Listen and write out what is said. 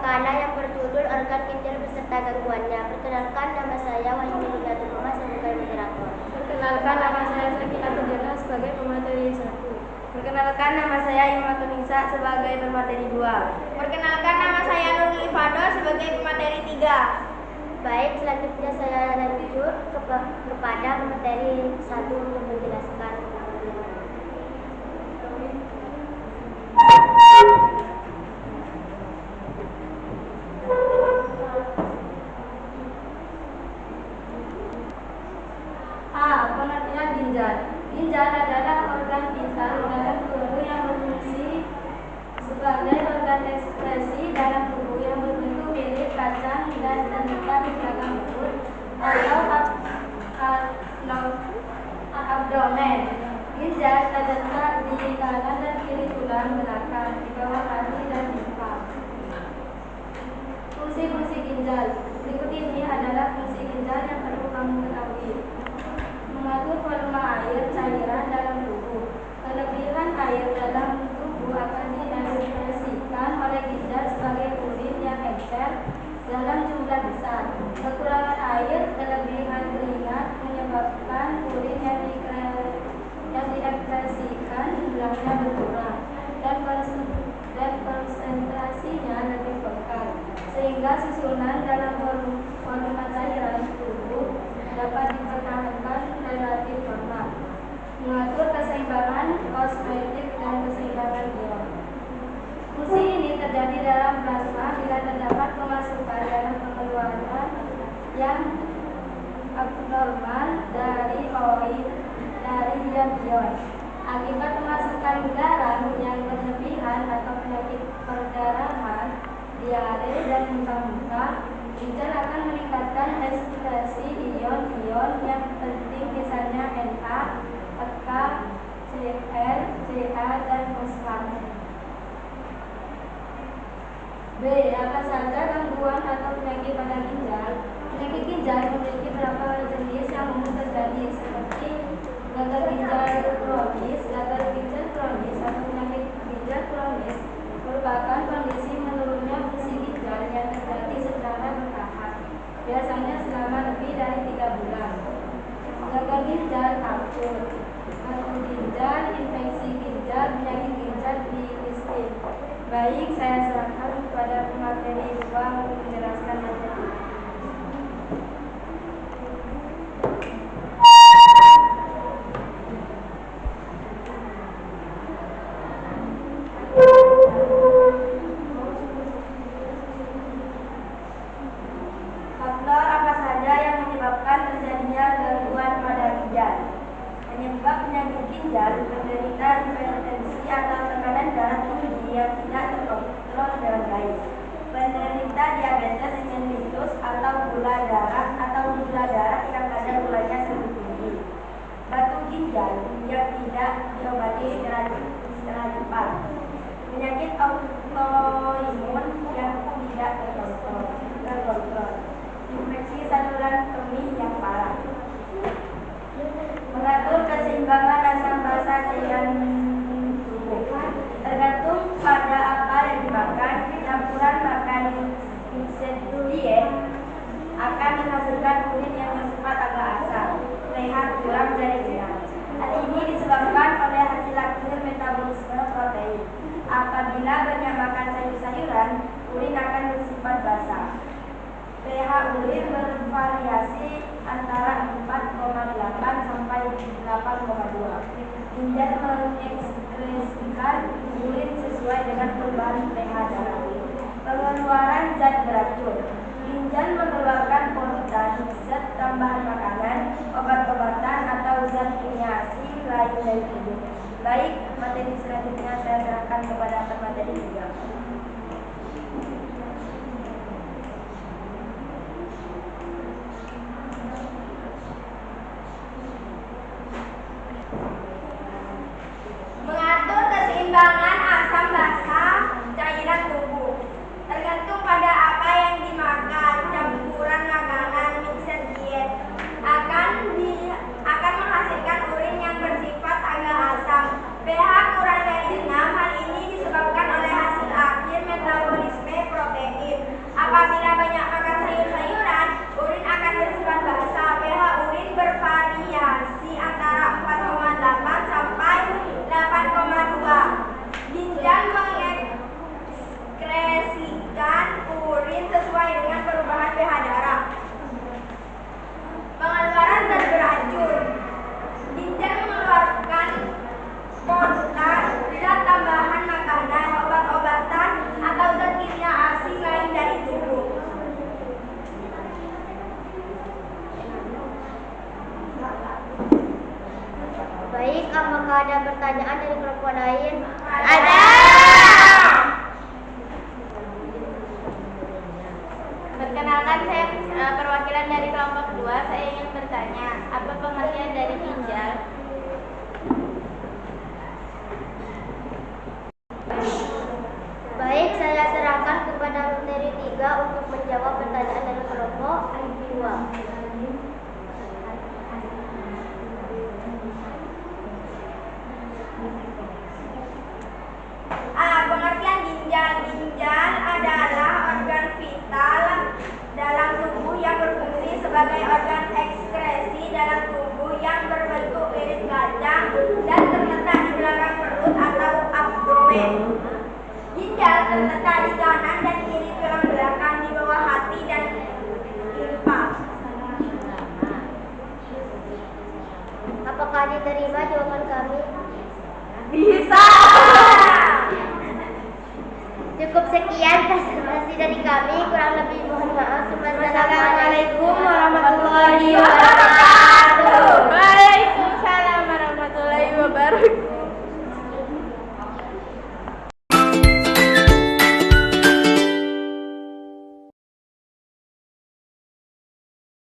makalah yang berjudul Organ Ginjal beserta Gangguannya. Perkenalkan, nama saya Wahyuni Rudiatul Mas sebagai moderator. Perkenalkan, nama saya Sakinatun Jannah sebagai pemateri 1. Perkenalkan, nama saya Imatun Nisa sebagai pemateri 2. Perkenalkan, nama saya Nurul Ifadol sebagai pemateri 3. Baik, selanjutnya saya lanjut kepada pemateri 1 untuk menjelaskan. Pengertian ginjal. Ginjal adalah organ vital dalam tubuh yang berfungsi sebagai organ ekskresi dalam tubuh yang berbentuk mirip kacang dan terletak di belakang perut atau abdomen. Ginjal terletak di kanan dan kiri tulang belakang, di bawah kaki dan limpa. Fungsi-fungsi ginjal. Berikut ini adalah fungsi ginjal yang perlu kamu ketahui. Mengatur volume air cairan dalam tubuh. Kelebihan air dalam tubuh akan diekspresikan oleh ginjal sebagai urin yang encer dalam jumlah besar. Kekurangan air, kelebihan keringat menyebabkan urin yang diekspresikan jumlahnya berkurang dan konsentrasinya lebih pekat, sehingga susunan dalam volume cairan tubuh dapat dipertahankan relatif normal. Mengatur keseimbangan osmotik dan keseimbangan ion. Fungsi ini terjadi dalam plasma bila terdapat pemasukan dalam pengeluaran yang abnormal dari ion. Akibat pemasukan garam yang berlebihan atau penyakit perdarahan, diare dan muntah-muntah, ginjal akan meningkatkan ekskresi ion-ion yang penting, misalnya Na, K, Cl, Ca, dan fosfat. B. Apa saja gangguan atau penyakit pada ginjal? Penyakit ginjal memiliki beberapa jenis yang umum terjadi, seperti gagal ginjal kronis. Gagal ginjal kronis atau penyakit ginjal kronis merupakan kondisi menurunnya fungsi ginjal yang terjadi secara bertahap, biasanya selama lebih dari 3 bulan. Gagal ginjal akut, batu ginjal, infeksi ginjal, penyakit ginjal di istim. Baik, saya serahkan kepada pemateri 2 untuk menjelaskan materi. Faktor apa saja yang menyebabkan terjadinya gangguan pada ginjal? Penyebab penyakit ginjal: penderita hipertensi atau tekanan darah tinggi yang tidak terkontrol dengan baik, penderita diabetes mellitus atau gula darah yang kadar gulanya sangat tinggi, batu ginjal yang tidak diobati secara cepat, penyakit autoimun yang tidak terkontrol, infeksi saluran kemih yang parah. Mengatur keseimbangan asam basa cairan tubuh. Tergantung pada apa yang dimakan, campuran makan insectogen akan menghasilkan urin yang bersifat agak asam, pH kurang dari 6. Hal ini disebabkan oleh hasil akhir metabolisme protein. Apabila banyak makan sayur-sayuran, urin akan bersifat basah. pH urin bervariasi antara 4,8 sampai 8,2. Ginjal mengekspresikan urin sesuai dengan perubahan pH darah. Pengeluaran zat beracun. Ginjal mengeluarkan polutan, zat tambahan makanan, obat-obatan atau zat kimia asing lain dari tubuh. Baik, materi selanjutnya saya serahkan kepada pemateri 3. Mengatur keseimbangan asam basa cairan tubuh. Tergantung pada apa yang dimakan, campuran makanan, mixed diet akan menghasilkan urin yang bersifat agak asam, pH kurang dari 6. Hal juga untuk menjawab pertanyaan dari kelompok kedua. Pengertian ginjal. Ginjal adalah organ vital dalam tubuh yang berfungsi sebagai organ ekskresi dalam tubuh yang berbentuk iris kacang dan terletak di belakang perut atau abdomen. Ginjal terletak di kanan dan kiri tulang belakang di bawah hati dan limpa. Apakah diterima jawaban kami? Bisa. Cukup sekian presentasi dari kami, kurang lebih mohon maaf. Wassalamualaikum warahmatullahi wabarakatuh.